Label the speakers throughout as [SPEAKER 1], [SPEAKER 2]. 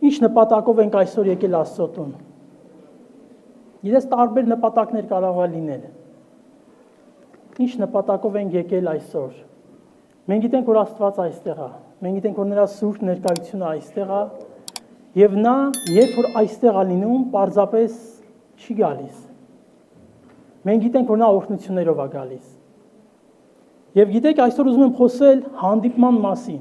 [SPEAKER 1] Ինչ նպատակով ենք այսօր եկել Աստծո տուն։ Իրենց տարբեր նպատակներ կարող է լինել։ Ինչ նպատակով ենք եկել այսօր։ Մենք գիտենք, որ Աստված այստեղ է։ Մենք գիտենք, որ նրա սուրբ ներկայությունը այստեղ է, եւ նա, երբ որ այստեղ է լինում, պարզապես չի գալիս։ Մենք գիտենք, որ նա օրհնություններով է գալիս։ Եվ գիտեք, այսօր ուզում եմ խոսել հանդիպման մասին։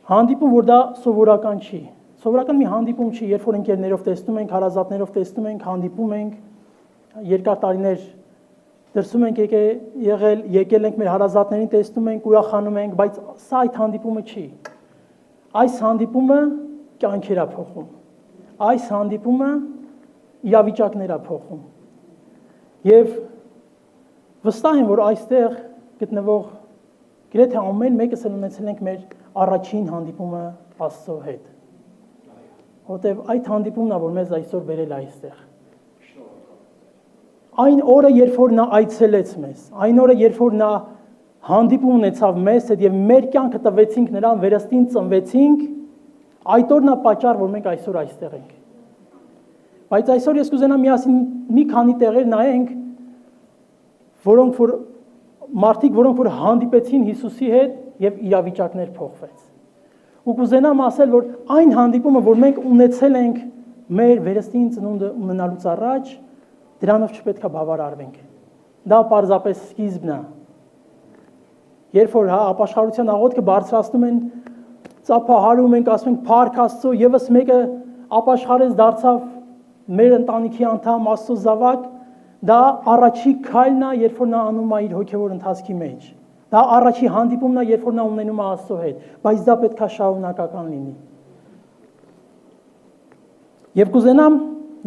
[SPEAKER 1] Հանդիպում, որ դա սովորական չի։ Սովորական մի հանդիպում չի, երբ որ ընկերներով տեսնում ենք, հարազատներով տեսնում ենք, հանդիպում ենք, երկար տարիներ դրսում ենք եկել ենք մեր հարազատներին տեսնում ենք, ուրախանում ենք, բայց սա այդ հանդիպումը չի։ Այս հանդիպումը կյանքեր է փոխում։ Այս հանդիպումը իրավիճակներ է փոխում։ Եվ վստահ եմ, որ այստեղ գտնվող գրեթե ամեն մեկս ունեցել ենք մեր առաջին հանդիպումը Աստծո հետ։ Որտեւ այդ հանդիպումն է, որ մեզ այսօր բերել է այստեղ։ Այն օրը, երբ որ նա այցելեց մեզ, այն օրը, երբ որ նա հանդիպում ունեցավ մեզ հետ եւ մեր կյանքը տվեցինք նրան, վերստին ծնվեցինք, այդ օրն է պատճառ, որ մենք այսօր այստեղ ենք։ Բայց այսօր ես կուզենամ միասին մի քանի տեղեր նայենք, որոնք որ մարդիկ, որոնք որ հանդիպեցին Հիսուսի հետ եւ իրավիճակներ փոխվեց։ Ու կուզենամ ասել, որ այն հանդիպումը, որ մենք ունեցել ենք մեր վերստին ծնունդը ունենալուց առաջ, դրանով չպետք է բավարարվենք։ Դա պարզապես սկիզբն է։ Երբ որ ապաշխարության աղոթքը բարձրացնում են, ծափահարում ենք, ասում ենք փառք Աստծո, եւս մեկը ապաշխարեց, դարձավ մեր ընտանիքի անդամ, Աստծո զավակ, դա առաջի քայլն է, երբ որ նա անում է իր հոգեվոր ընթացքի մեջ։ Դա առաջի հանդիպումն է, երբ որ նա ունենում է Աստծո հետ, բայց դա պետք է շարունակական լինի։ Եվ կուզենամ,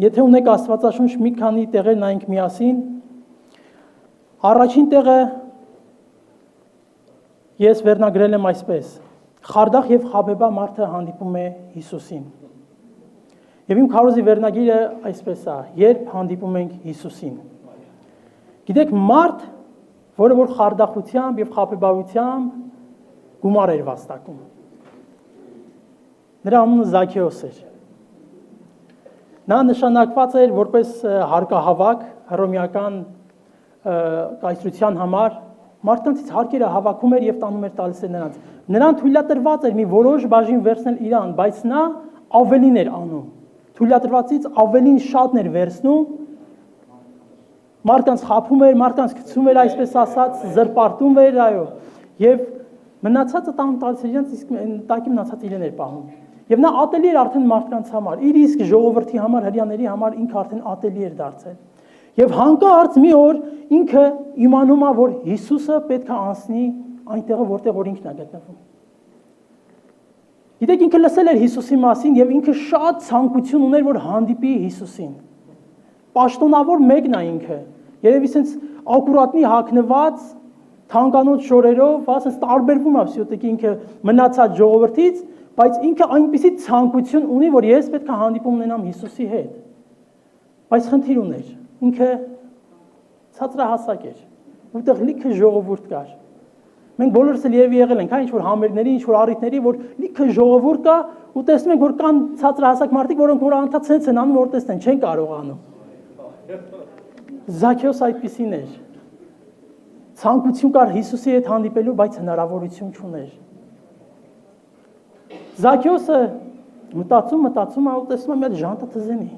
[SPEAKER 1] եթե ունեք Աստվածաշունչ, մի քանի տեղեր նայենք միասին։ Առաջին տեղը ես վերնագրել եմ այսպես. Խարդախ եւ Խաբեբա մարդը հանդիպում է Հիսուսին։ Եվ իմ քարոզի վերնագիրը այսպես է. երբ հանդիպում ենք Հիսուսին։ Գիտեք, մարդ, որը որ խարդախությամբ եւ խաբեբայությամբ գումար էր վաստակում։ Նրա անունը Զաքեոս էր։ Նա նշանակված էր որպես հարկահավաք հռոմեական կայսրության համար, մարդկանցից հարկերը հավաքում էր եւ տանում էր տալիս էր նրանց։ Նրան թույլատրված էր մի որոշ բաժին վերցնել իրան, բայց նա ավելին էր անում։ Թույլատրվածից ավելին շատն էր վերցնում, մարդկանց խափում էր, մարդկանց գցում էր, այսպես ասած, զրպարտում էր, այո, եւ մնացածը տանում տալիս էր իրենց, իսկ տակի մնացած իրեն էր պահում։ Եվ նա ատելի էր արդեն մարդկանց համար, իր իսկ ժողովրդի համար, հрьяաների համար ինքը արդեն ատելի էր դարձել։ Եվ հանկարծ մի օր ինքը իմանում է, որ Հիսուսը պետք է անցնի այնտեղը, որտեղ որ ինքն է գտնվում։ Գիտեք, ինքը լսել էր Հիսուսի մասին եւ ինքը շատ ցանկություն ուներ, որ հանդիպի Հիսուսին։ Պաշտոնավոր մեկն է ինքը։ Երևի sense ակուրատնի հագնված թանկանոց շորերով, ասես տարբերվում է всё-таки ինքը մնացած ժողովրդից, բայց ինքը այնպիսի ցանկություն ունի, որ ես պետք է հանդիպում ունենամ Հիսուսի հետ։ Բայց խնդիր ուներ։ Ինքը ցածրահասակ էր։ Որտեղ լիքը ժողովուրդ կար։ Մենք բոլորս էլ երևի եղել ենք, ինչ որ համերգների, ինչ որ առիթների, որ լիքը ժողովուրդ կա, ու տեսնում ենք, որ կան ցածրահասակ մարդիկ, որոնք որ անդադ ցենց են անում, որ տեսնեն, չեն կարողանում։ Զաքեոս այդպիսին էր։ Ցանկություն կար Հիսուսի հետ հանդիպելու, բայց հնարավորություն չուներ։ Զաքեոսը մտածում է, ու տեսնում է մի հատ ժանտաթզենի։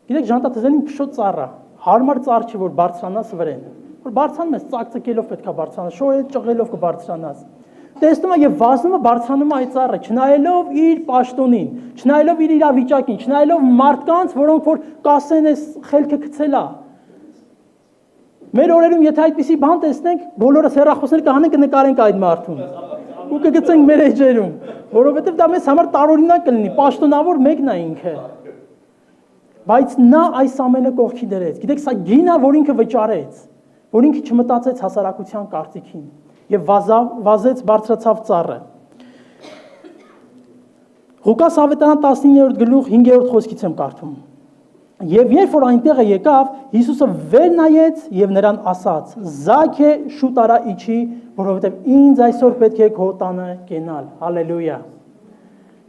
[SPEAKER 1] Գիտեք, ժանտաթզենին փշոտ ծառ է, հարմար ծառ չի, որ բարձրանաս վրեն։ Որ բարձրանում ես, ծակծկելով պետք է բարձրանաս, շոյել ճղելով կբարձրանաս։ Տեսնում է եւ վազնում է բարձրանում այդ ծառը, չնայելով իր պաշտոնին, չնայելով իր իրավիճակին, չնայելով մարդկանց, որոնք որ կասեն էս խելքը գցել է։ Մեր օրերում եթե այդպիսի բան տեսնենք, բոլորս հեռախոսներ կհանենք, կնկարենք այդ մարդուն։ Ու կգցենք մեր էջերում, որովհետեւ դա մեզ համար տարօրինակ կլինի, պաշտոնավոր մեկն է ինքը։ Բայց նա այս ամենը կողքի դրեց։ Գիտեք, սա գինը, որ ինքը վճարեց, որ ինքը չմտածեց հասարակության կարծիքին եւ վազեց բարձրացավ ծառը։ Ղուկաս ավետարան 19-րդ գլուխ 5-րդ խոսքից եմ կարդում։ Եվ երբ որ այնտեղը եկավ, Հիսուսը վեր նայեց եւ նրան ասաց. «Զաքե, շուտ արա իջի, որովհետեւ ինձ այսօր պետք է քո տանը կենալ»։ Հալելույա։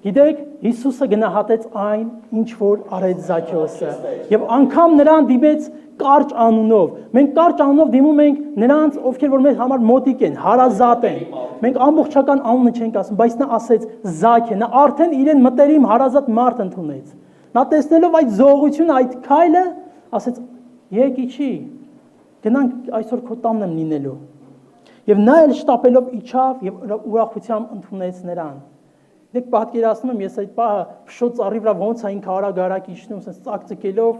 [SPEAKER 1] Գիտեք, Հիսուսը գնահատեց այն, ինչ որ արեց Զաքեոսը, եւ անգամ նրան դիմեց կարճ անունով։ Մենք կարճ անունով դիմում ենք նրանց, ովքեր որ մեզ համար մոտիկ են, հարազատ են։ Մենք ամբողջական անունը չենք ասում, բայց նա ասեց Զաքե, նա արդեն իրեն մտերիմ հարազատ մարդ ընդունեց։ Նա տեսնելով այդ զողությունը, այդ քայլը, ասեց. «Եկ իջի, գնանք այսօր քո տանն եմ լինելու»։ Եվ նա էլ շտապելով իջավ եւ ուրախությամբ ընդունեց նրան։ Դեք պատկերացնում եմ ես այդ պահը փշոտ ծառի վրա ոնց է ինքը արագ իջնում, ասես ծակծկելով,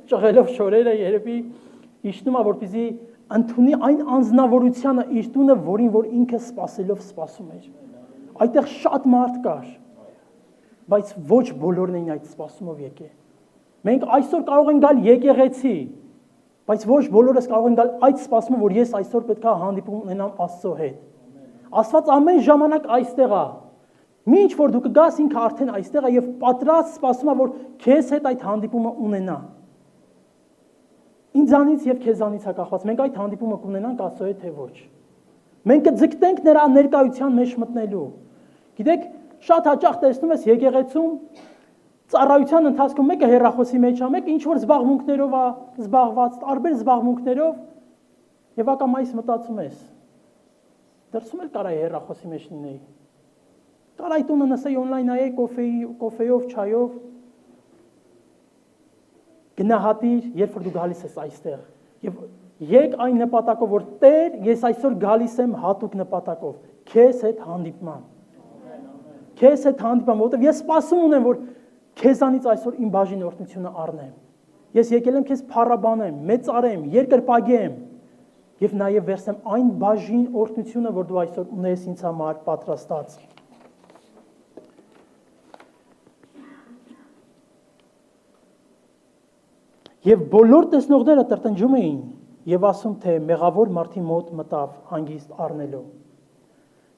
[SPEAKER 1] ճղելով շորերը երևի իջնում է, որպեսզի ընդունի այն անձնավորությունը իր տունը, որին որ ինքը սпасելով սпасում էր։ Այդտեղ շատ մարդ կար, բայց ոչ բոլորն էին այդ սпасումով եկել։ Մենք այսօր կարող ենք գալ եկեղեցի, բայց ոչ բոլորս կարող են գալ այդ սпасումով, որ ես այսօր պետք է հանդիպում ունենամ Աստծո հետ։ Աստված ամեն ժամանակ այստեղ է։ Մինչ որ դու կգաս, ինքը արդեն այստեղ է եւ պատրաստ սպասում է, որ քեզ հետ այդ հանդիպումը ունենա։ Ինձանից եւ քեզանից է կախված։ Մենք այդ հանդիպումը կունենանք Աստծո հետ, թե ոչ։ Մենք կձգտենք նրա ներկայության մեջ մտնելու։ Գիտեք, շատ հաճախ տեսնում ես եկեղեցում ծառայության ընթացքում մեկը հեռախոսի մեջ է, մեկը ինչ որ զբաղմունքներով է զբաղված, տարբեր զբաղմունքներով եւ ակամայից մտածում ես։ Դրսում էլ կարա հեռախոսի մեջ լինեի։ Կարա այդ տունը նստեի օնլայն նայեի կոֆեյով, չայով։ Գնահատիր, երբ որ դու գալիս ես այստեղ եւ եկ այն նպատակով, որ Տեր, ես այսօր գալիս եմ հատուկ նպատակով, քեզ հետ հանդիպման։ Քեզ հետ հանդիպամ, որովհետեւ ես սպասում ունեմ, որ քեզանից այսօր իմ բաժին օրհնությունը առնեմ։ Ես եկել եմ քեզ փառաբանեմ, մեծարեմ, երկրպագեմ եւ նաեւ վերցնեմ այն բաժին օրհնությունը, որ դու այսօր ունես ինձ համար պատրաստած։ Եվ բոլոր տեսնողները տրտնջում էին եւ ասում, թե մեղավոր մարդի մոտ մտավ հանգիստ առնելու։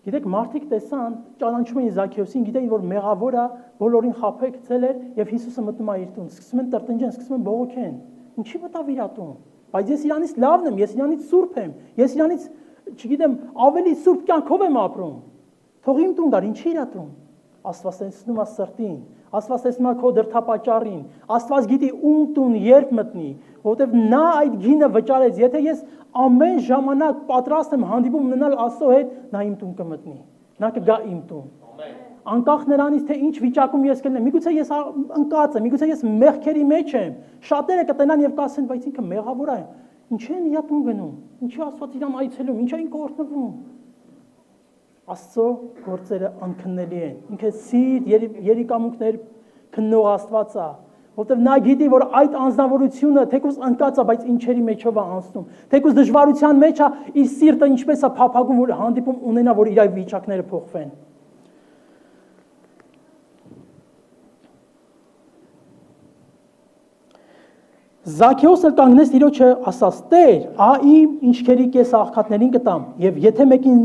[SPEAKER 1] Գիտեք, մարդիկ տեսան, ճանաչում էին Զաքեոսին, գիտեին, որ մեղավորը բոլորին խաբե գցել էր եւ Հիսուսը մտնում է իր տուն։ Սկսում են տրտնջեն, սկսում են բողոքեն։ Ինչի մտավ իր տուն։ Բայց ես իրանից լավն եմ, ես իրանից սուրբ եմ, ես իրանից, չգիտեմ, ավելի սուրբ կյանքով եմ ապրում։ Թող իմ տուն գար, ինչի իր տուն։ Աստված տեսնում է սրտին, Աստված տեսնում է քո դրդապատճառին, Աստված գիտի ում տուն երբ մտնի, որովհետև նա այդ գինը վճարեց։ Եթե ես ամեն ժամանակ պատրաստ եմ հանդիպում ունենալ Աստծո հետ, նա իմ տուն կմտնի, նա կգա իմ տուն։ Անկախ նրանից, թե ինչ վիճակում ես կլինեմ, միգուցե ես ընկած եմ, միգուցե ես մեղքերի մեջ եմ, շատերը կտենան եւ կասեն, բայց ինքը մեղավոր է, ինչ են իր տուն գնում, ինչի Աստված իրան այցելում, ինչ են կօրհնվում։ Աստծո գործերը անքննելի են։ Ինքը սիր երիկամունքներ քննող Աստված է, որովհետև նա գիտի, որ այդ անձնավորությունը թեկուզ ընկած է, բայց ինչերի մեջով է անցնում։ Թեկուզ դժվարության մեջ է, իր սիրտը ինչպես է փափագում, որ հանդիպում ունենա, որ իր վիճակները փոխվեն։ Զաքեոսը կանգնեց Տիրոջը, ասաց. «Տեր, իմ ինչքերի կես աղքատներին կտամ, եւ եթե մեկին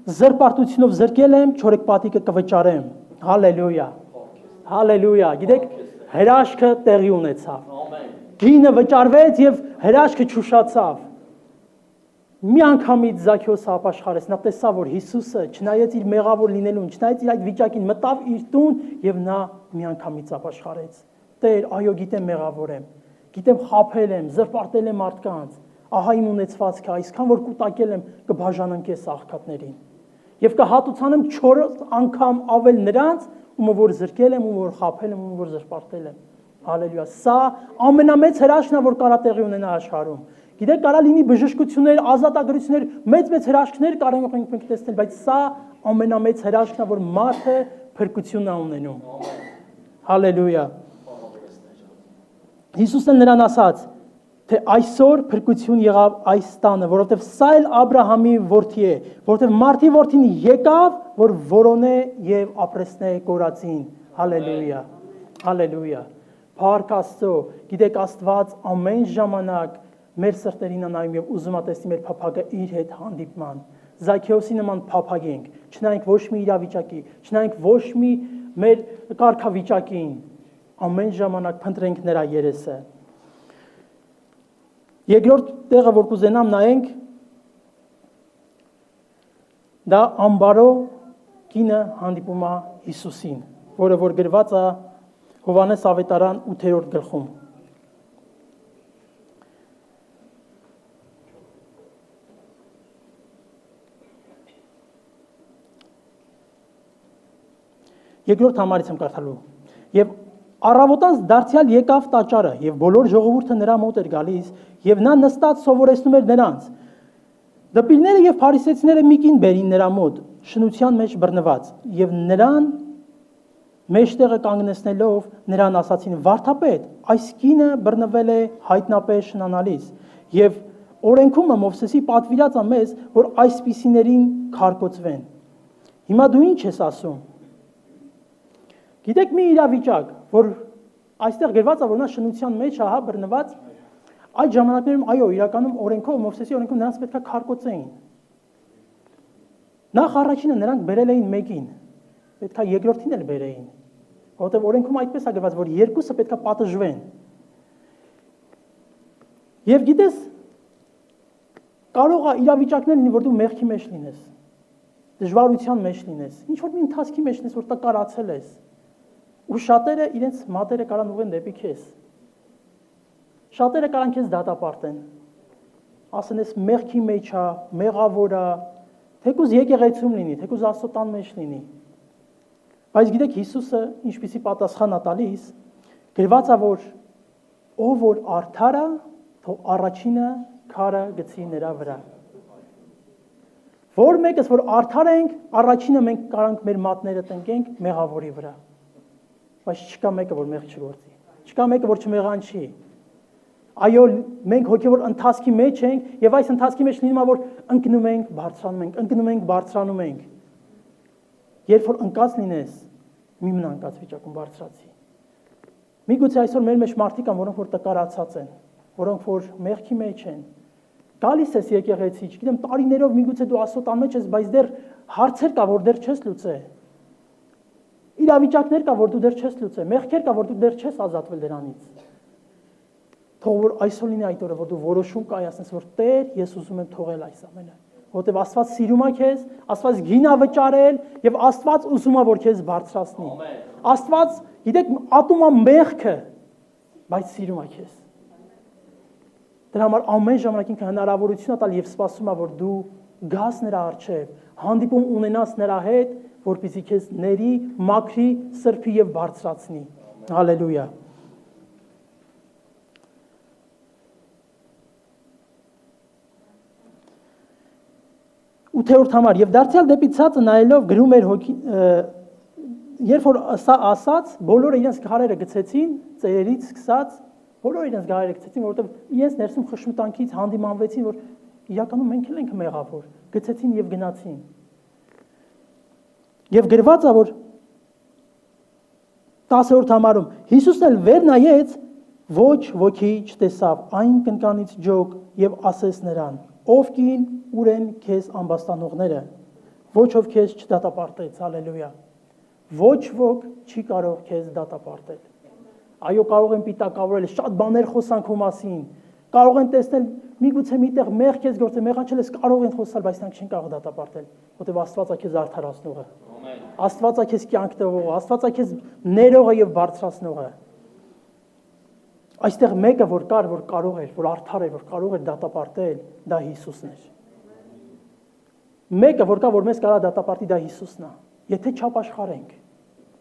[SPEAKER 1] զրպարտությունով զրկել եմ, չորեքպատիկը կվճարեմ»։ Հալելույա։ Հալելույա։ Գիտեք, հրաշքը տեղի ունեցավ։ Գինը վճարվեց եւ հրաշքը չուշացավ։ Մի անգամից Զաքեոսը ապաշխարեց, նա տեսավ, որ Հիսուսը, չնայած իր մեղավոր լինելուն, չնայած իր այդ վիճակին, մտավ իր տուն եւ նա մի անգամից ապաշխարեց։ Տեր, այո, գիտեմ մեղավոր եմ, գիտեմ խաբել եմ, զրպարտել եմ մարդկանց, ահա իմ ունեցվածքը, այսքան որ կուտակել եմ, կբաժանեմ քեզ աղքատներին եւ կհատուցանեմ 4 անգամ ավել նրանց, ում որ զրկել եմ, ում որ խաբել եմ, ում որ զրպարտել եմ։ Հալելույա։ Սա ամենամեծ հրաշքն է, որ կարա տեղի ունենա աշխարհում։ Գիտեք, կարա լինի բժշկություններ, ազատագրություններ, մեծ հրաշքներ կարող ենք մենք տեսնել, բայց սա ամենամեծ հրաշքն է, որ մարդը փրկություն է ունենում։ Հալելույա։ Հիսուսն նրան ասաց, թե այսօր փրկություն եղավ այս տանը, որովհետև սա էլ Աբրահամի որդի է, որովհետև մարդի որդին եկավ, որ որոնե եւ ապրեսնե կորածին։ Հալելույա։ Հալելույա։ Փառք Աստծո, գիտեք Աստված ամեն ժամանակ մեր սրտերին նայում եւ ուզում է տեսնել մեր փափագը իր հետ հանդիպման։ Զաքեոսի նման փափագենք, չնայենք ոչ մի իրավիճակի, չնայենք ոչ մի մեր կարգավիճակին, ամեն ժամանակ փնտրենք նրա երեսը։ Երկրորդ տեղը, որ կուզենամ նայենք, դա ամբարո կինը հանդիպում է Հիսուսին։ որը որ գրված է Հովհաննես ավետարան 8-րդ գլխում։ Երկրորդ համարից եմ կարդալու։ Եվ առավոտանց դարձյալ եկավ տաճարը, եւ բոլոր ժողովուրդը նրա մոտ էր գալիս, եւ նա նստած սովորեցնում էր նրանց։ Դպիրները եւ փարիսեցիները մի կին բերին նրա մոտ, շնության մեջ բռնված, եւ նրան մեջտեղը կանգնեցնելով նրան ասացին. «Վարդապետ, այս կինը բռնվել է հայտնապես շնանալիս, եւ օրենքում Մովսեսի պատվիրած է մեզ, որ այսպիսիներին քարկոծվեն։ Հիմա դու ինչ ես ասում»։ Գիտեք մի իրավիճակ, որ այստեղ գրված է, որ նա շնության մեջ է, բռնված, այդ ժամանակներում այո, իրականում օրենքով, Մովսեսի օրենքում նրանց պետք է քարկոծեին։ Նախ առաջինը նրանք բերել էին մեկին, պետք է երկրորդին էլ բերեին, որովհետև օրենքում այդպես է գրված, որ երկուսը պետք է պատժվեն։ Եվ գիտես, կարող է իրավիճակներ լինի, որ դու մեղքի մեջ լինես, դժվարության մեջ լինես, ինչ որ մի ընթացքի մեջ լինես, որ տկարացել ես։ Ու շատերը իրենց մատերը կարան ուղեն դեպի քեզ։ Շատերը կարան քեզ դատապարտեն։ Ասեն ես մեղքի մեջ է, մեղավոր է, թեկուզ եկեղեցում լինի, թեկուզ Աստծո տան մեջ լինի։ Բայց գիտեք Հիսուսը ինչպիսի պատասխան է տալիս, գրված է, որ ով որ արդար է, թող առաջինը քարը գցի նրա վրա։ Որ մեկս որ արդար ենք, առաջինը մենք կարանք մեր մատները տնկենք մեղավորի վրա։ Բայց չկա մեկը, որ մեղ չգործի, չկա մեկը, որ չմեղանչի։ Այո, մենք հոգևոր ընթացքի մեջ ենք, եւ այս ընթացքի մեջ լինում է, որ ընկնում ենք, բարձրանում ենք, ընկնում ենք, բարձրանում ենք։ Երբ որ ընկած լինես, մի մնա ընկած վիճակում բարձրացի։ Միգուցե այսօր մեր մեջ մարդիկ կան, որոնք որ տկարացած են, որոնք որ մեղքի մեջ են։ Գալիս ես եկեղեցի, չգիտեմ, տարիներով միգուցե դու Աստծո տան մեջ ես, բայց դեռ հարցեր կա, որ դեռ չես լուծել։ Իրավիճակներ կա, որ դու դեռ չես լուծել, մեղքեր կա, որ դու դեռ չես ազատվել դրանից։ Թող որ այսօր լինի այդ օրը, որ դու որոշում կայացնես, որ Տեր, ես ուզում եմ թողել այս ամենը, որովհետև Աստված սիրում է քեզ, Աստված գին է վճարել եւ Աստված ուզում է, որ քեզ բարձրացնի։ Աստված, գիտեք, ատում է մեղքը, բայց սիրում է քեզ։ Դրա համար ամեն ժամանակ ինքը հնարավորություն է տալ եւ սպասում է, որ դու գաս նրա առջև, հանդիպում ունենաս նրա հետ, որպեսզի քեզ ների, մաքրի, սրբի եւ բարձրացնի։ Հալելույա։ Ութերորդ համար եւ դարձյալ դեպի ցածը նայելով գրում էր հոգի, երբ որ սա ասաց, բոլորը իրենց քարերը գցեցին, ծերերից սկսած, բոլորը իրենց քարերը գցեցին, որովհետեւ իրենց ներսում խշմտանքից հանդիմանվեցին, որ իրականում մենք էլ ենք մեղավոր, գցեցին եւ գնացին։ Եվ գրված է, որ 10-րդ համարում Հիսուսն էլ վեր նայեց, ոչ ոքի չտեսավ, այն կնկանից ջոկ եւ ասեց նրան. Ով կին, ուր են քեզ ամբաստանողները, ոչ ով քեզ չդատապարտեց, հալելույա։ Ոչ ոք չի կարող քեզ դատապարտել։ Այո, կարող են պիտակավորել, շատ բաներ խոսան քո մասին, կարող են տեսնել, միգուցե միտեղ մեղ քեզ գործել, մեղանչել ես, կարող են խոսալ, բայց նրանք չեն կարող դատապարտել, որտեղ Աստված է քեզ արդարացնողը։ Աստված է քեզ կյանք տվողը, Աստված է քեզ ներողը եւ բարձրացնողը։ Այստեղ մեկը որ կար, որ կարող էր, որ արդար էր, որ կարող էր դատապարտել, դա Հիսուսն էր։ Մեկը որ կա, որ մեզ կարա դատապարտի, դա Հիսուսն է։ Եթե չապաշխարենք,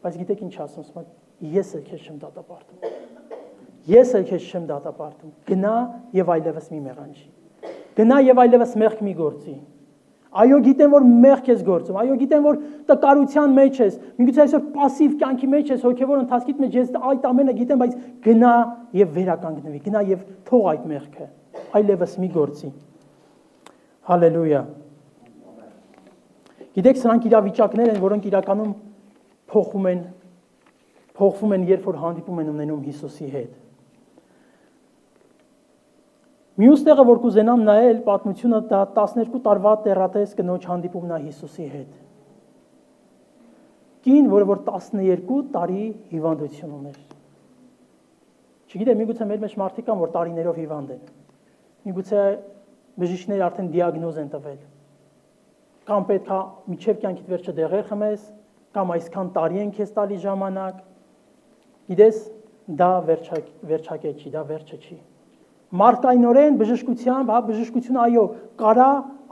[SPEAKER 1] բայց գիտեք ինչ ասում, ես էլ քեզ չեմ դատապարտում։ Ես էլ քեզ չեմ դատապարտում։ Գնա եւ այլևս մի մեղանչի։ Գնա եւ այլևս մեղք մի գործի։ Այո, գիտեմ, որ մեղք ես գործում, այո, գիտեմ, որ տկարության մեջ ես, միգուցե այսօր պասիվ կյանքի մեջ ես, հոգևոր ընթացքից մեջ ես այդ ամենը գիտեմ, բայց գնա եւ վերականգնվի, գնա եւ թող այդ մեղքը, այլևս մի գործի։ Հալելույա։ Գիտեք, սրանք իրավիճակներ են, որոնք իրականում փոխվում են, երբ որ հանդիպում են ունենում Հիսուսի հետ։ Մյուս տեղը, որ կուզենամ նայել, պատմությունը դա 12 տարվա տեռատես կնոջ հանդիպումն է Հիսուսի հետ։ Կին, որը որ 12 տարի հիվանդություն ուներ։ Չգիտեմ, միգուցե մեր մեջ մարդիկ կան, որ տարիներով հիվանդ են։ Միգուցե բժիշկները արդեն դիագնոզ են տվել։ Կամ պետք է միջև կյանքիդ վերջը դեղեր խմես, կամ այսքան տարի են քեզ տալի ժամանակ։ Գիտես, դա վերջակետ չի, դա վերջը չի։ Մարդկայնորեն բժշկությամբ, բժշկությունը այո, կարա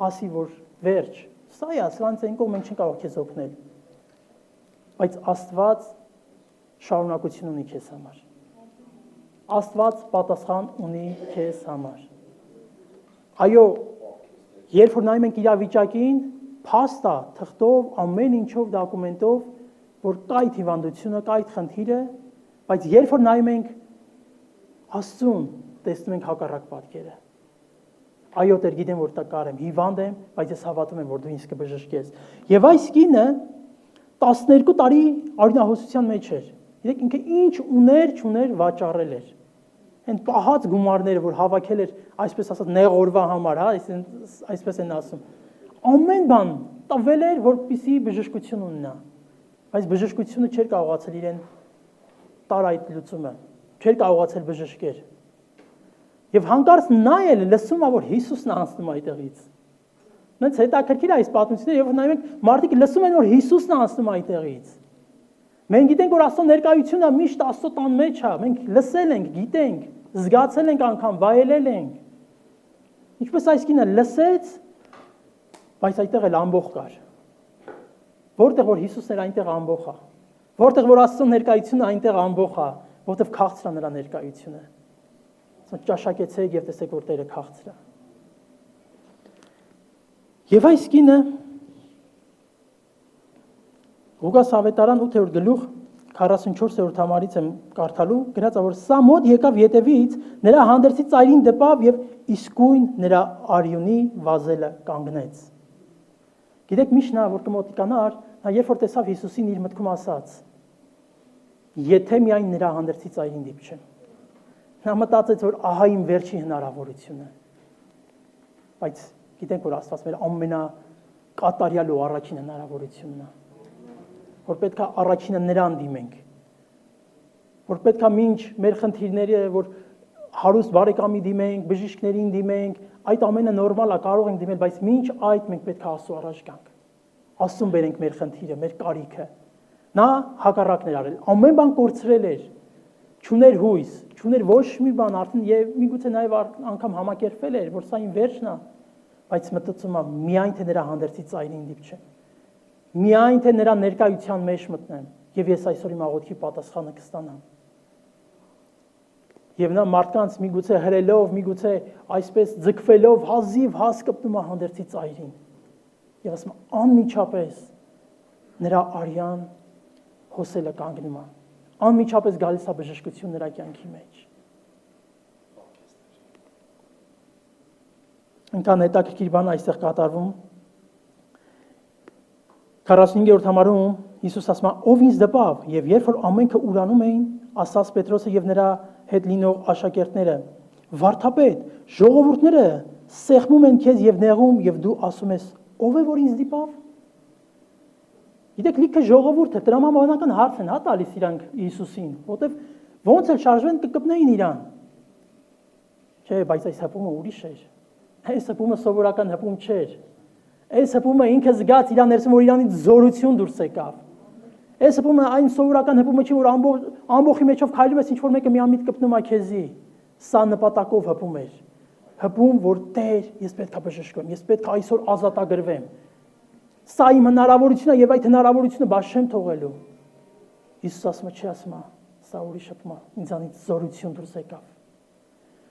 [SPEAKER 1] ասի, որ վերջ։ Սա է, սրանց այն կողմ մենք չենք կարող քեզ օգնել։ Բայց Աստված շարունակություն ունի քեզ համար։ Աստված պատասխան ունի քեզ համար։ Այո, երբ որ նայում ենք իրավիճակին, փաստ է, թղթով, ամեն ինչով, դոկումենտով, որ կա այդ հիվանդությունը, կա այդ խնդիրը, բայց երբ որ նայում ենք Աստծուն, տեսնում ենք հակառակ պատկերը։ Այո, Տեր, գիտեմ, որ տկար եմ, հիվանդ եմ, բայց ես հավատում եմ, որ դու ինձ կբժշկես։ Եվ այս կինը 12 տարի արյունահոսության մեջ էր։ Գիտեք, ինքը ինչ ուներ, չուներ, վաճառել էր։ Այն պահած գումարները, որ հավաքել էր, այսպես ասած, նեղ օրվա համար, այսպես են ասում։ Ամեն բան տվել էր, որպեսզի բժշկություն ունենա։ Բայց բժշկությունը չէր կարողացել իրեն տալ այդ լուծումը։ Չէր կարողացել բժշկել։ Եվ հանկարծ նայել լսում է, որ Հիսուսն է անցնում այդտեղից։ Նենց հետաքրքիր է այս պատմությունը, երբ նայում ենք, մարդիկ լսում են, որ Հիսուսն է անցնում այդտեղից։ Մենք գիտենք, որ Աստծո ներկայությունը միշտ Աստծո տան մեջ է, մենք լսել ենք, գիտենք, զգացել ենք անգամ, վայելել ենք։ Ինչպես այս կինը լսեց, բայց այդտեղ էլ ամբոխ կար։ Որտեղ որ Հիսուսն էր, այնտեղ ամբոխ է։ Որտեղ որ Աստծո ներկայությունը, այնտեղ ամբոխ է, որտեղ քաղցր է նրա ներկայությունը։ Ճաշակեցեք եւ տեսեք, որ Տերը քաղցր է։ Եվ այս կինը Ղուկաս ավետարան 8-րդ գլուխ 44-րդ համարից եմ կարդալու, գրած է, որ սա մոտ եկավ յետևից, նրա հանդերձի ծայրին դպավ եւ իսկույն նրա արյունի վազելը կանգնեց։ Գիտեք, միշտ նա որ կմոտիկանար, նա երբ որ տեսավ Հիսուսին իր մտքում ասաց. եթե միայն նրա հանդերձի ծայրին դիպչեմ։ Նա մտածեց, որ ահա իմ վերջի հնարավորությունը։ Բայց գիտենք, որ Աստված մեր ամենակատարյալ ու առաջին հնարավորությունն է։ Որ պետք է առաջինը նրան դիմենք։ Որ պետք է մինչ մեր խնդիրները, որ հարուստ բարեկամի դիմենք, բժիշկներին դիմենք, այդ ամենը նորմալ է, կարող ենք դիմել, բայց մինչ այդ մենք պետք է Աստծո առաջ գանք։ Աստծուն բերենք մեր խնդիրը, մեր կարիքը։ Նա հակառակն էր արել, ամեն բան կորցրել էր, չուներ հույս, չուներ ոչ մի բան, արդեն եւ միգուցե նաեւ անգամ համակերպվել էր, որ սա իմ վերջն է, բայց մտածում եմ միայն թե նրա հանդերձի ծայրին դիպչեմ, միայն թե նրա ներկայության մեջ մտնեմ եւ ես այսօր իմ աղոթքի պատասխանը կստանամ։ Եվ նա մարդկանց միգուցե հրելով, միգուցե այսպես ձգվելով հազիվ հաս կպնում է հանդերձի ծայրին։ Եվ ասում անմիջապես նրա արյան հոսելը կանգնում է։ Անմիջապես գալիս է բժշկություն նրա կյանքի մեջ։ Այնքան հետաքրքիր բան այստեղ կատարվում։ 45-րդ համարում Հիսուս ասում է. ով ինձ դպավ, եւ երբ որ ամենքը ուրանում էին, ասաց Պետրոսը եւ նրա հետ լինող աշակերտները. Վարդապետ, ժողովուրդները սեղմում են քեզ եւ նեղում եւ դու ասում ես. ով է որ ինձ դիպավ։ Գիտեք, լիքը ժողովուրդը տրամաբանական հարց են տալիս իրանք Հիսուսին, որտեվ ոնց էլ շարժվեն կկպնեին իրան։ Չէ, բայց այս հպումը ուրիշ էր։ Այս հպումը սովորական հպում չէր։ Այս հպումը ինքը զգաց իր ներսում, որ իրանից զորություն դուրս եկավ։ Այս հպումը այն սովորական հպումը չի, որ ամբողջի մեջով քայլում ես, ինչ որ մեկը միամիտ կպնում է քեզի։ Սա նպատակով հպում էր։ Հպում, որ Տեր, ես պետք է բժշկվեմ, ես պետք է այսօր ազատագրվեմ։ Սա իմ հնարավորությունն է եւ այդ հնարավորությունը բաց չեմ թողելու։ Հիսուս ասում է, չի ասում, սա ուրիշ հպում է, ինձանից զորություն դուրս եկավ։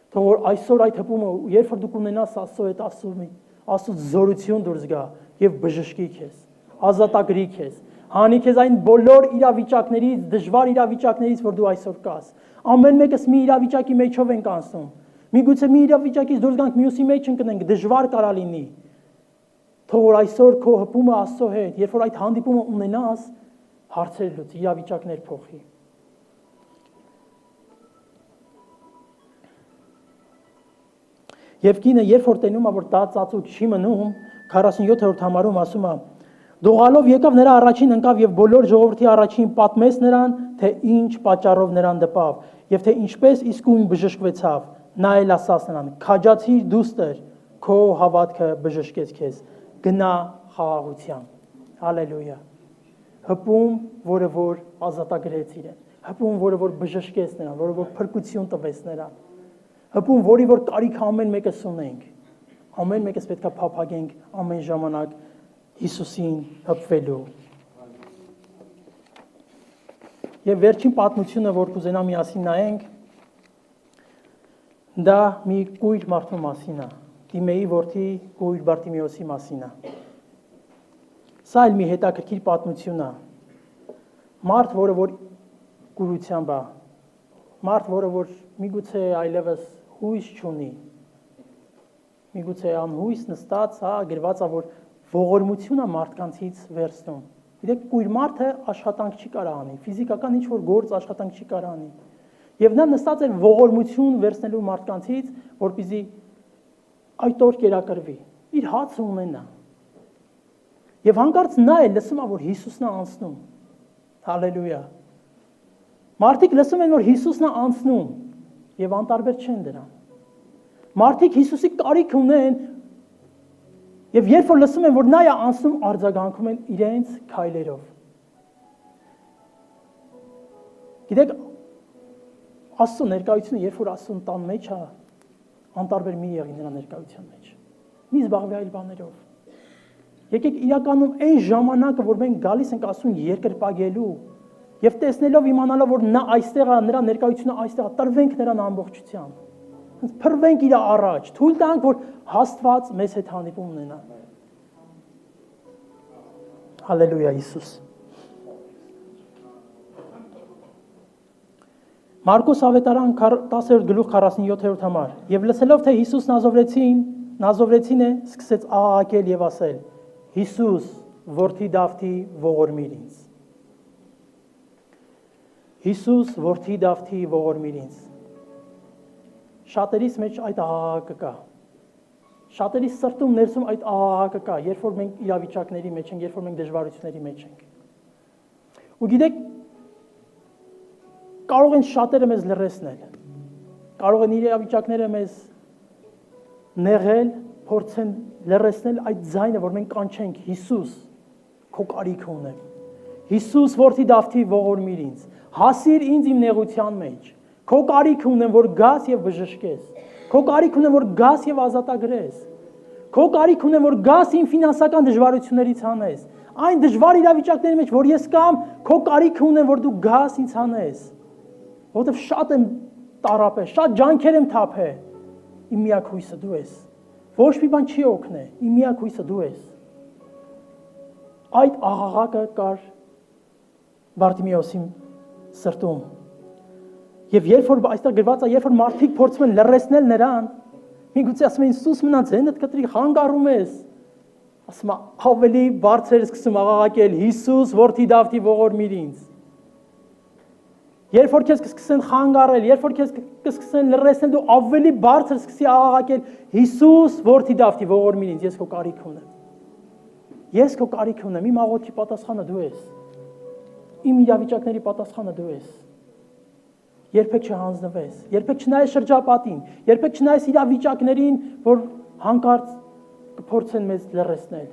[SPEAKER 1] Թող որ այսօր այդ հպումը, երբ որ դու կունենաս Աստծո հետ Աստծո զորություն դուրս գա եւ բժշկի քեզ, ազատագրի քեզ, հանի քեզ այն բոլոր իրավիճակներից, դժվար իրավիճակներից, որ դու այսօր կաս։ Ամեն մեկս մի իրավիճակի մեջով ենք անցնում։ Միգուցե մի իրավիճակից դուրս գանք մյուսի մեջ ընկնենք, դժվար կարա լինի։ Թող որ այսօր քո հպումը Աստծո հետ, երբ որ այդ հանդիպումը ունենաս, հարցեր լուծի, իրավիճակներ փոխի։ Եվ կինը երբ որ տենում է, որ դա ծածուկ չի մնում, 47-րդ համարում ասում է. Դողալով եկավ նրա առաջին ընկավ եւ բոլոր ժողովրդի առաջին պատմեց նրան, թե ինչ պատճառով նրան դպավ, եւ թե ինչպես իսկույն բժշկվեցավ։ Նա էլ ասաց նրան. քաջացիր դուստր, քո հավատքը բժշկեց քեզ։ Գնա խաղաղությամբ։ Հալելույա։ հպում, որը որ ազատագրեց իրեն, հպում, որը որ բժշկեց նրան, որը որ փրկություն տվեց նրան, հպում, որի որ կարիք ամեն մեկս ունենք, ամեն մեկս պետք է փափագենք ամեն ժամանակ Հիսուսին հպվելու։ Եվ վերջին պատմությունը, որ կուզենամ միասին նայենք, դա մի կույր մարդու մասին է, Տիմեի որդի կույր Բարտիմեոսի մասին է։ Սա էլ մի հետաքրքիր պատմություն է։ Մարդ, որը որ կուրությամբ է, մարդ, որը որ միգուցե այլևս հույս չունի, միգուցե անհույս նստած, գրված է, որ ողորմություն է մարդկանցից վերցնում։ Գիտեք, կույր մարդը աշխատանք չի կարող անի, ֆիզիկական ինչ-որ գործ աշխատանք չի կարող անի։ Եվ նա նստած էր ողորմություն վերցնելու մարդկանցից, որպեսզի այդ օր կերակրվի, իր հացը ունենա։ Եվ հանկարծ նա է լսում, որ Հիսուսն է անցնում։ Հալելույա։ Մարդիկ լսում են, որ Հիսուսն է անցնում, եւ անտարբեր չեն դրան։ Մարդիկ Հիսուսի կարիք ունեն, եւ երբ որ լսում են, որ նա է անցնում, արձագանքում են իրենց քայլերով։ Գիտեք, Աստծո ներկայությունը, երբ որ Աստծուն տան մեջ է, անտարբեր մի եղի նրա ներկայության մեջ։ Մի զբաղվի այլ բաներով։ Եկեք իրականում այն ժամանակը, որ մենք գալիս ենք Աստծուն երկրպագելու եւ տեսնելով իմանալով, որ նա այստեղ է, նրա ներկայությունը այստեղ է, տրվենք նրան ամբողջությամբ։ Հենց փրվենք իր առաջ, թույլ տանք, որ Աստված մեզ հետ հանդիպում ունենա։ Հալելույա Հիսուս։ Մարկոս ավետարան 10-րդ գլուխ 47-րդ համար։ Եվ լսելով, թե Հիսուս Նազովրեցին է, սկսեց աղաղակել եւ ասել. Հիսուս, որդի Դավթի, ողորմիր ինձ։ Հիսուս, որդի Դավթի, ողորմիր ինձ։ Շատերիս մեջ այդ աղաղակը կա։ Շատերի սրտում ներսում այդ աղաղակը կա, երբ որ մենք իրավիճակների մեջ ենք, երբ որ մենք դժվարությունների մեջ ենք։ Ու գիտեք, կարող են շատերը մեզ լռեցնել, կարող են իրավիճակները մեզ նեղել, փորձեն լռեցնել այդ ձայնը, որ մենք կանչենք Հիսուս, քո կարիքը ունեմ։ Հիսուս, որդի Դավթի, ողորմիր ինձ, հասիր ինձ իմ նեղության մեջ, քո կարիքը ունեմ, որ գաս եւ բժշկես, քո կարիքը ունեմ, որ գաս եւ ազատագրես, քո կարիքը ունեմ, որ գաս իմ ֆինանսական դժվարություններից հանես, այն դժվար իրավիճակների մեջ, որ ես կամ, քո կարիքը ունեմ, որ դու գաս ինձ հանես։ Որովհետև շատ եմ տարապել, շատ ջանքեր եմ թափել, իմ միակ հույսը դու ես, ոչ մի բան չի օգնե, իմ միակ հույսը դու ես։ Այդ աղաղակը կար Բարտիմեոսի սրտում։ Եվ երբ որ այստեղ գրված է, երբ որ մարդիկ փորձում են լռեցնել նրան, միգուցե ասում են Հիսուս մնաց հենդ կտրի խանգարում ես, ասում է ավելի բարձր սկսում աղաղակել Հիսուս որդի Դավթի ողորմիր ինձ։ Երբ որ քեզ կսկսեն խանգարել, երբ որ քեզ կսկսեն լռեցնել, դու ավելի բարձր սկսի աղաղակել Հիսուս որդի Դավթի ողորմիր ինձ, ես քո կարիք ունեմ։ Ես քո կարիք ունեմ, իմ աղոթքի պատասխանը դու ես։ Իմ իրավիճակների պատասխանը դու ես։ Երբեք չհանձնվես, երբեք չնայես շրջապատին, երբեք չնայես իրավիճակներին, որ հանկարծ կփորձեն մեզ լռեցնել։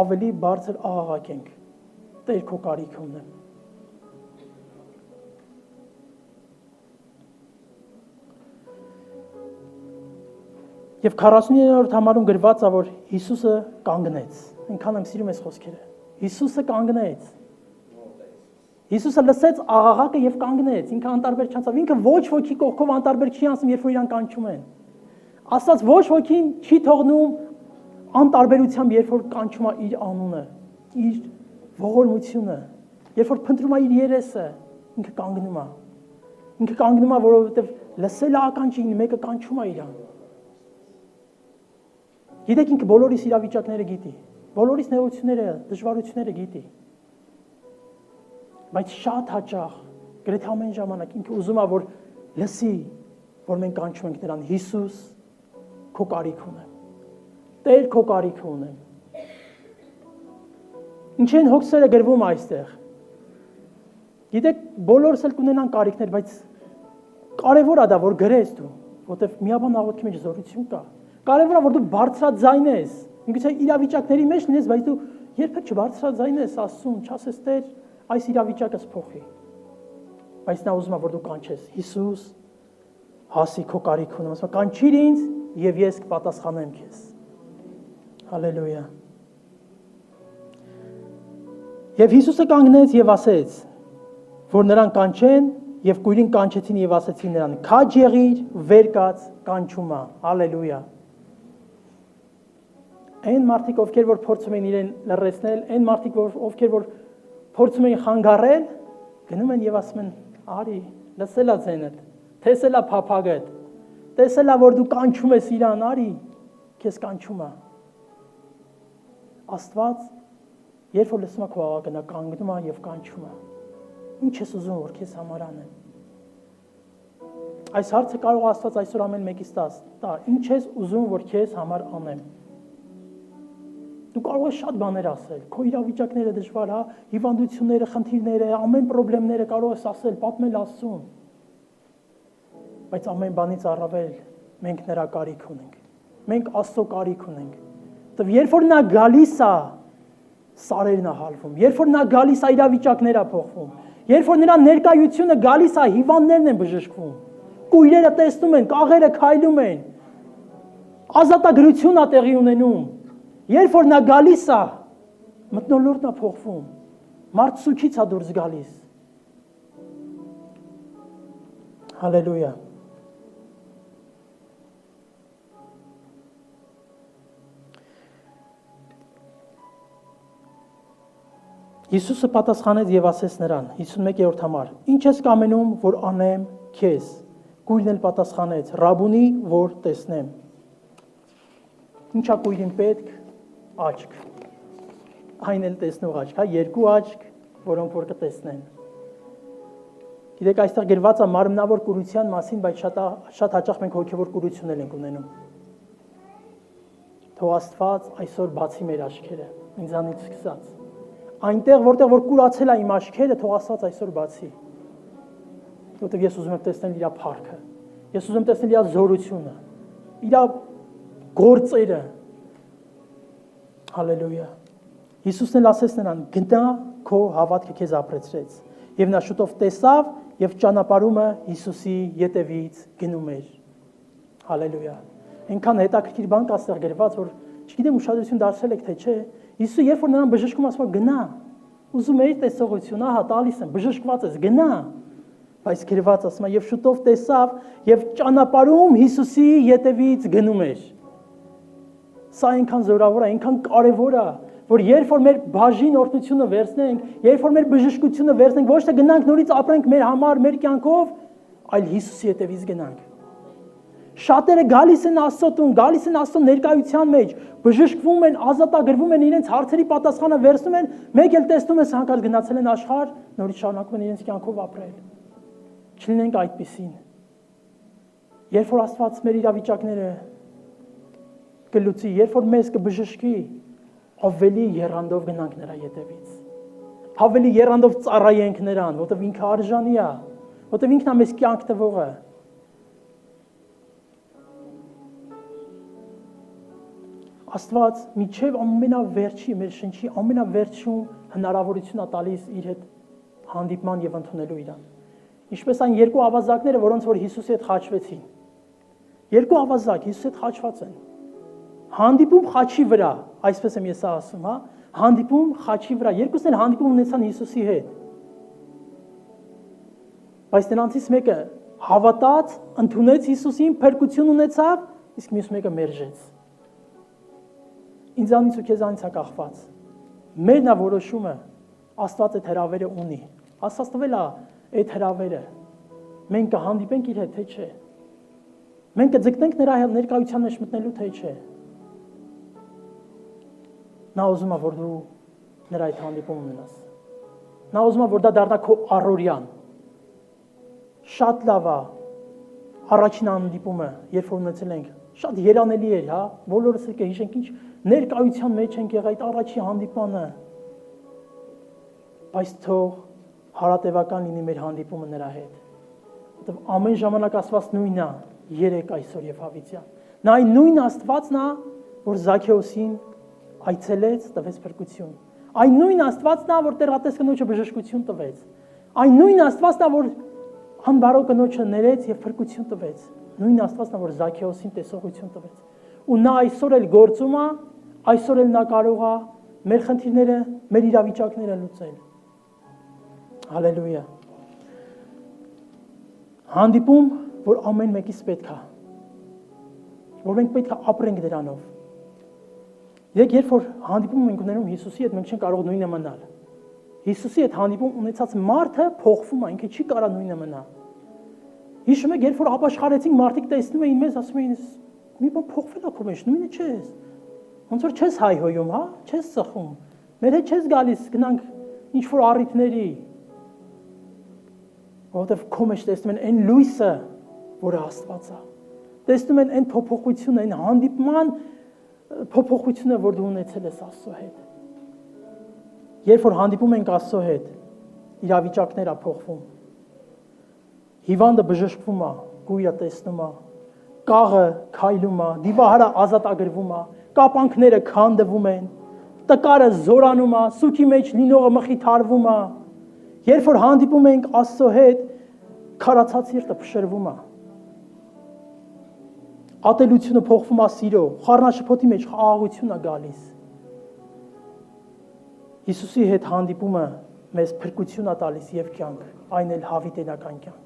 [SPEAKER 1] Ավելի բարձր աղաղակենք. Տեր քո կարիքը ունեմ։ Եվ 49-րդ համարում գրված է, որ Հիսուսը կանգնեց։ Այնքան եմ սիրում այս խոսքերը։ Հիսուսը կանգնեց։ Հիսուսը լսեց աղաղակը եւ կանգնեց, ինքը անտարբեր չանցավ, ինքը ոչ ոքի կողքով անտարբեր չի անցնում, երբ որ իրան կանչում են։ Աստված ոչ ոքին չի թողնում անտարբերությամբ, երբ որ կանչում է իր անունը, իր ողորմությունը, երբ որ փնտրում է իր երեսը, ինքը կանգնում է։ Ինքը կանգնում է, որովհետեւ լսել է ականջին, մեկը կանչում է իրան։ Գիտեք, ինքը բոլորիս իրավիճակները գիտի, բոլորիս նեղությունները, դժվարությունները գիտի։ Բայց շատ հաճախ, գրեթե ամեն ժամանակ ինքը ուզում է, որ լսի, որ մենք կանչում ենք նրան Հիսուս, քո կարիքը ունեմ։ Տեր, քո կարիքը ունեմ։ Ինչ են հոգսերը գրվում այստեղ։ Գիտեք, բոլորս էլ կունենան կարիքներ, բայց կարևոր է դա, որ գրես դու, որովհետև միաբան աղոթքի մեջ զորություն կա։ Կարևոր է, որ դու բարձրաձայն ես, միգուցե իրավիճակների մեջ լինես, բայց դու երբեք չբարձրաձայնես Աստծուն, չասես Տեր, այս իրավիճակս փոխի։ Բայց նա ուզում է, որ դու կանչես. Հիսուս, հասի քո կարիք ունեմ, ասում կանչիր ինձ եւ ես կպատասխանեմ քեզ։ Հալելույա։ Եվ Հիսուսը կանգնեց եւ ասեց, որ նրան կանչեն եւ կույրին կանչեցին եւ ասեցին նրան. «Քաջ եղիր, վեր կաց, կանչումա»։ Հալելույա։ Այն մարդիկ, ովքեր որ փորձում են իրեն լռեցնել, այն մարդիկ, ովքեր որ փորձում են խանգարել, գնում են եւ ասում են. «Արի, լսելա ձենդ, տեսելա փափագդ, տեսելա որ դու կանչում ես իրան, արի, քեզ կանչում է»։ Աստված, երբ որ լսում է քո աղաղակը, նա կանգնում է եւ կանչում է։ Ինչ ես ուզում որ քեզ համար անեմ։ Այս հարցը կարող Աստված այսօր ամեն մեկից տա, ինչ ես ուզում որ քեզ համար անեմ։ Դու կարող ես շատ բաներ ասել, քո իրավիճակները դժվար, հա, հիվանդությունները, խնդիրները, ամեն խնդիրները կարող ես ասել, պատմել Աստծուն։ Բայց ամեն բանից առավել մենք նրա կարիք ունենք։ Մենք Աստծո կարիք ունենք։ Որտեվ երբ որ նա գալիս է, սարերն է հալվում, երբ որ նա գալիս է, իրավիճակներ է փոխվում, երբ որ նրա ներկայությունը գալիս է, հիվանդներն են բժշկվում, կույրերը տեսնում են, կաղերը քայլում են, ազատագրություն է տեղի ունենում, երբ որ նա գալիս է, մթնոլորտն է փոխվում, մարդ սուքից է դուրս գալիս։ Հալելույա։ Հիսուսը պատասխանեց եւ ասեց նրան 51-րդ համար. Ինչ ես կամենում, որ անեմ քեզ։ Կույրն էլ պատասխանեց. Ռաբունի, որ տեսնեմ։ Ինչա կույրին պետք, աչք։ Այն էլ տեսնող աչք, հա, երկու աչք, որոնք որ կտեսնեն։ Գիտեք, այստեղ գրված է մարմնավոր կուրության մասին, բայց շատ հաճախ մենք հոգևոր կուրություն ենք ունենում։ Թող Աստված այսօր բացի մեր աչքերը, ինձանից սկսած։ Այնտեղ, որտեղ որ կուրացել է իմ աչքերը, թող Աստված այսօր բացի։ Որտեղ ես ուզում եմ տեսնել իր փառքը։ Ես ուզում եմ տեսնել իր զորությունը, իր գործերը։ Հալելույա։ Հիսուսն էլ ասեց նրան. «Գնա, քո հավատքը քեզ ապրեցրեց»։ Եվ նա շուտով տեսավ եւ ճանապարհումը Հիսուսի ետևից գնում էր։ Հալելույա։ Այնքան հետաքրքիր բան կա ստեղ գրված, որ չգիտեմ ուշադրություն դարձրել եք թե չէ։ Հիսուսը երբ որ նրան բժշկում ասում է գնա, ուզում էր տեսողություն, ահա տալիս եմ, բժշկված ես, գնա։ Բայց գրված ասում է եւ շուտով տեսավ եւ ճանապարհում Հիսուսի ետևից գնում էր։ Սա այնքան զորավոր է, այնքան կարևոր է, որ երբ որ մեր բաժին օրհնությունը վերցնենք, երբ որ մեր բժշկությունը վերցնենք, ոչ թե գնանք նորից ապրենք մեր համար, մեր կյանքով, այլ Հիսուսի ետևից գնանք։ Շատերը գալիս են Աստծո տուն, գալիս են Աստծո ներկայության մեջ, բժշկվում են, ազատագրվում են, իրենց հարցերի պատասխանը վերցնում են, մեկ էլ տեսնում ես հանկարծ գնացել են աշխարհ, նորից շարունակում են իրենց կյանքով ապրել։ Չլինենք այդպիսին։ Երբ որ Աստված մեր իրավիճակները կլուծի, երբ որ մեզ կբժշկի, ավելի եռանդով գնանք նրա ետևից։ Ավելի եռանդով ծառայենք նրան, որտեղ ինքը արժանի է, որտեղ ինքն է մեզ կյանք տվողը։ Աստված միջև ամենավերջի, մեր շնչի ամենավերջում հնարավորություն է տալիս իր հետ հանդիպման եւ ընդունելու իրան։ Ինչպես այն երկու ավազակները, որոնց որ Հիսուսի հետ խաչվեցին։ Երկու ավազակ Հիսուսի հետ խաչված են։ Հանդիպում խաչի վրա, այսպես եմ ես ասում, հա, հանդիպում խաչի վրա, երկուսն էլ հանդիպում ունեցան Հիսուսի հետ։ Բայց նրանցից մեկը հավատաց, ընդունեց Հիսուսին, փրկություն ունեցավ, իսկ մյուս մեկը մերժեց։ Ինձանից ու քեզանից է կախված։ Մերն է որոշումը, Աստված այդ հրավերը ունի։ Աստված տվել է այդ հրավերը։ Մենք կհանդիպենք իր հետ, թե չէ։ Մենք կձգտենք նրա ներկայության մեջ մտնելու, թե չէ։ Նա ուզում է, որ դու նրա այդ հանդիպումը ունենաս։ Նա ուզում է, որ դա դառնա քո առօրյան։ Շատ լավ է առաջին հանդիպումը, երբ որ ունեցել ենք, շատ երանելի էր, հա, բոլորս էլ կհիշենք ինչ ներկայության մեջ ենք եղել այդ առաջի հանդիպանը։ Բայց թող հարատևական լինի մեր հանդիպումը նրա հետ։ Որտեղ ամեն ժամանակ Աստված նույնն է, երեք, այսօր եւ հավիտյան։ Նա այն նույն Աստվածն է, որ Զաքեոսին այցելեց, տվեց փրկություն։ Այն նույն Աստվածն է, որ տեղատես կնոջը բժշկություն տվեց։ Այն նույն Աստվածն է, որ անբարո կնոջը ներեց եւ փրկություն տվեց։ Նույն Աստվածն է, որ Զաքեոսին տեսողություն տվեց։ Ու նա այսօր էլ գործում է, այսօր էլ նա կարող է մեր խնդիրները, մեր իրավիճակները լուծել։ Հալելույա։ Հանդիպում, որ ամեն մեկից պետք է, որ մենք պետք է ապրենք դրանով։ Երբ որ հանդիպում ենք ունենում Հիսուսի հետ, մենք չենք կարող նույնը մնալ։ Հիսուսի հետ հանդիպում ունեցած մարդը փոխվում է, ինքը չի կարող նույնը մնալ։ Հիշում եք, երբ որ ապաշխարեցինք, մարդիկ տեսնում էին մեզ, ասում էին, մի բան փոխվել է քո մեջ, նույնը չես։ Ոնց որ չես հայհոյում, հա, չես ծխում։ Մեր հետ չես գալիս, գնանք ինչ որ առիթների։ Որովհետև քո մեջ տեսնում են այն լույսը, որը Աստված է։ Տեսնում են այն փոփոխությունը, այն հանդիպման փոփոխությունը, որ դու ունեցել ես Աստծո հետ։ Երբ որ հանդիպում ենք Աստծո հետ, իրավիճակները փոխվում։ Հիվանդը բժշկվում է, գույրը տեսնում է, կաղը քայլում է, դիվահարը ազատագրվում է, կապանքները քանդվում են, տկարը զորանում է, սուքի մեջ լինողը մխիթարվում է։ Երբ որ հանդիպում ենք Աստծո հետ, քարացած սիրտը փշրվում է։ Ատելությունը փոխվում է սիրո, խառնաշփոթի մեջ խաղաղություն է գալիս։ Հիսուսի հետ հանդիպումը մեզ փրկություն է տալիս եւ կյանք, այն էլ հավիտենական կյանք։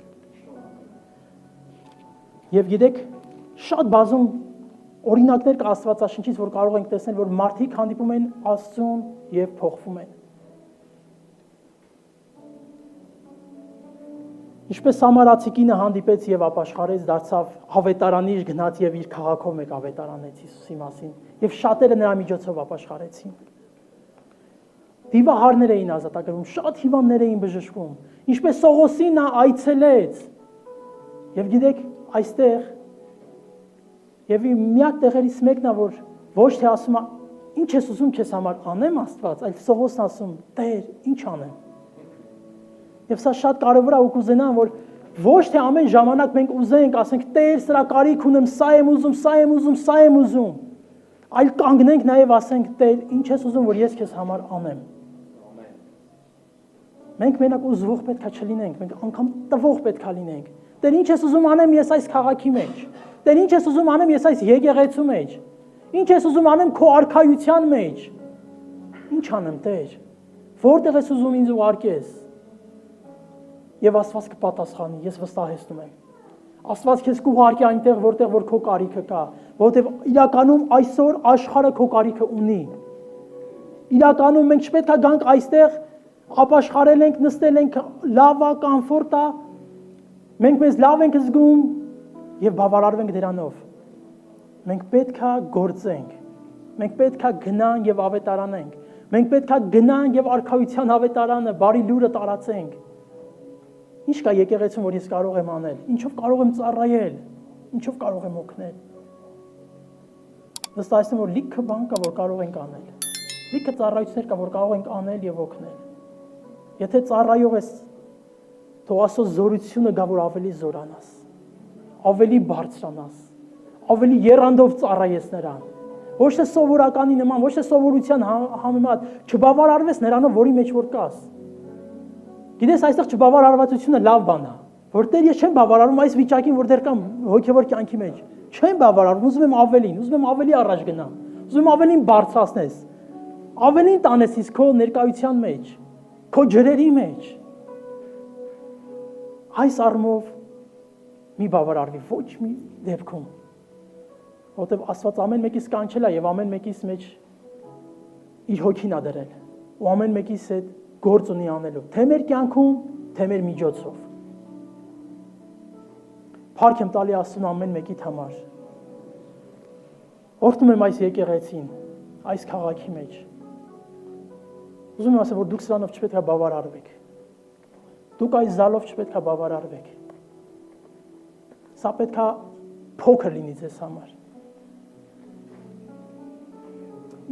[SPEAKER 1] Եվ գիտեք, շատ բազում օրինակներ կա Աստվածաշնչից, որ կարող ենք տեսնել, որ մարդիկ հանդիպում են Աստծուն եւ փոխվում են։ Ինչպես Սամարացի կինը հանդիպեց եւ ապաշխարեց, դարձավ ավետարանի գնաց եւ իր քաղաքով մեկ ավետարանեց Հիսուսի մասին եւ շատերը նրա միջոցով ապաշխարեցին։ Դիվահարներ էին ազատագրվում, շատ հիվանդներ էին բժշկվում, ինչպես Սողոսին նա այցելեց։ Եվ գիտեք, այստեղ եւ միակ տեղերից մեկն է, որ ոչ թե ասում է, ինչ ես ուզում քեզ համար անեմ Աստված, այլ Սողոսն ասում, Տեր, ինչ անեմ։ Եվ սա շատ կարևոր է ու կուզենամ, որ ոչ թե ամեն ժամանակ մենք ուզենք, ասենք, Տեր, սրա կարիք ունեմ, սա եմ ուզում, սա եմ ուզում, սա եմ ուզում, այլ կանգնենք նաև ասենք, Տեր, ինչ ես ուզում, որ ես քեզ համար անեմ։ Մենք մենակ ուզվող պետք է չլինենք, մենք անգամ տվող պետք է լինենք։ Տեր, ինչ ես ուզում անեմ ես այս քաղաքի մեջ։ Տեր, ինչ ես ուզում անեմ ես այս եկեղեցու մեջ։ Ինչ ես ուզում անեմ քո արքայության մեջ։ Ինչ անեմ, Տեր։ Որտեղ ես ուզում ինձ ուղարկես։ Եվ Աստված կպատասխանի, ես վստահեցնում եմ։ Աստված քեզ կուղարկի այնտեղ, որտեղ որ քո կարիքը կա, որտեղ իրականում այսօր աշխարհը քո կարիքը ունի։ Իրականում մենք չպետք է գանք այստեղ, ապաշխարել ենք, նստել ենք, լավ է, կոմֆորտ է, մենք մեզ լավ ենք զգում եւ բավարարվենք դրանով։ Մենք պետք է գործենք։ Մենք պետք է գնանք եւ ավետարանենք։ Մենք պետք է գնանք եւ արքայության ավետարանը, բարի լուրը տարածենք։ Ինչ կա եկեղեցում, որ ես կարող եմ անել, ինչով կարող եմ ծառայել, ինչով կարող եմ օգնել։ Վստահեցնում որ լիքը բան կա, որ կարող ենք անել։ Լիքը ծառայություններ կա, որ կարող ենք անել եւ օգնել։ Եթե ծառայող ես, թող Աստծո զորությունը գա, որ ավելի զորանաս, ավելի բարձրանաս, ավելի եռանդով ծառայես նրան։ Ոչ թե սովորականի նման, ոչ թե սովորության համեմատ, չբավարարվես նրանով, որի մեջ որ կաս։ Գիտես, այստեղ չբավարարվածությունը լավ բան է, որտեղ ես չեմ բավարարում այս վիճակին, որտեղ կամ հոգևոր կյանքի մեջ։ Չեմ բավարարում, ուզում եմ ավելին, ուզում եմ ավելի առաջ գնամ, ուզում եմ ավելին բարձրացնես, ավելին տանես իսկ քո ներկայության մեջ, քո ջրերի մեջ։ Այս առումով մի բավարարվի ոչ մի դեպքում, որտեղ Աստված ամեն մեկից կանչել է եւ ամեն մեկից մեջ իր հոգին ա դրել, ու ամեն մեկից հետ գործ ունի անելու, թե մեր կյանքում, թե մեր միջոցով։ Փառք եմ տալի Աստծուն ամեն մեկիդ համար։ Օրհնում եմ այս եկեղեցին, այս քաղաքի մեջ։ Ուզում եմ ասել, որ դուք սրանով չպետք է բավարարվեք։ Դուք այս զալով չպետք է բավարարվեք։ Սա պետք է փոքր լինի ձեզ համար։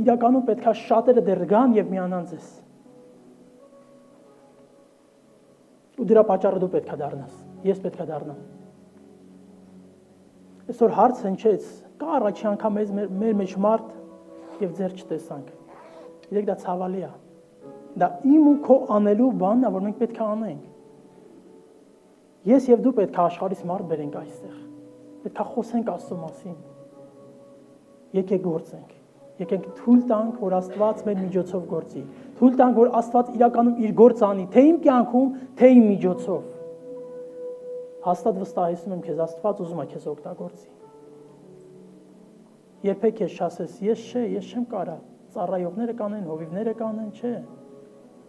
[SPEAKER 1] Իրականում պետք է շատերը դեռ գան եւ միանան ձեզ։ Ու դրա պատճառը դու պետք է դառնաս, ես պետք է դառնամ։ Այսօր հարց հնչեց, կա առաջի անգամ մեր մեջ մարդ եւ ձեր չտեսանք։ Իրեք դա ցավալի է։ Դա իմ ու քո անելու բանն է, որ մենք պետք է անենք։ Ես եւ դու պետք է աշխարհից մարդ բերենք այստեղ։ Պետք է խոսենք Աստծո մասին։ Եկեք գործենք։ Եկենք թույլ տանք, որ Աստված մեր միջոցով գործի։ Թույլ տանք, որ Աստված իրականում իր գործ անի, թե իմ կյանքում, թե իմ միջոցով։ Հաստատ վստահեցնում եմ քեզ, Աստված ուզում է քեզ օգտագործի։ Երբեք ես չասես, ես չեմ կարա, ծառայողները կանեն, հովիվները կանեն, չէ։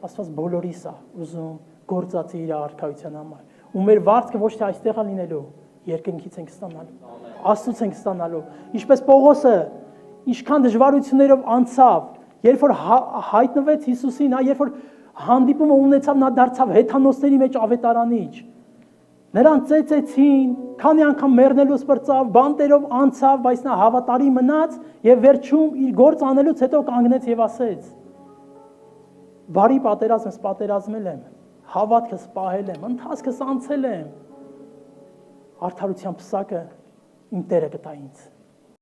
[SPEAKER 1] Աստված բոլորիս է ուզում գործածի իր արքայության համար։ Ու մեր վարձքը ոչ թե այստեղ է լինելու, երկնքից ենք ստանալու, Աստծուց ենք ստանալու։ Ինչպես Պողոսը ինչքան դժվարություններով անցավ, երբ որ հայտնվեց Հիսուսին, երբ որ հանդիպումը ունեցավ, նա դարձավ հեթանոսների մեջ ավետարանիչ։ Նրան ծեծեցին, քանի անգամ մեռնելուց բրծավ, բանտերով անցավ, բայց նա հավատարի մնաց եւ վերջում իր գործ անելուց հետո կանգնեց եւ ասեց. Բարի պատերազմս պատերազմել եմ, հավատքս պահել եմ, ընթացքս անցել եմ, արդարության պսակը իմ Տերը կտա ինձ։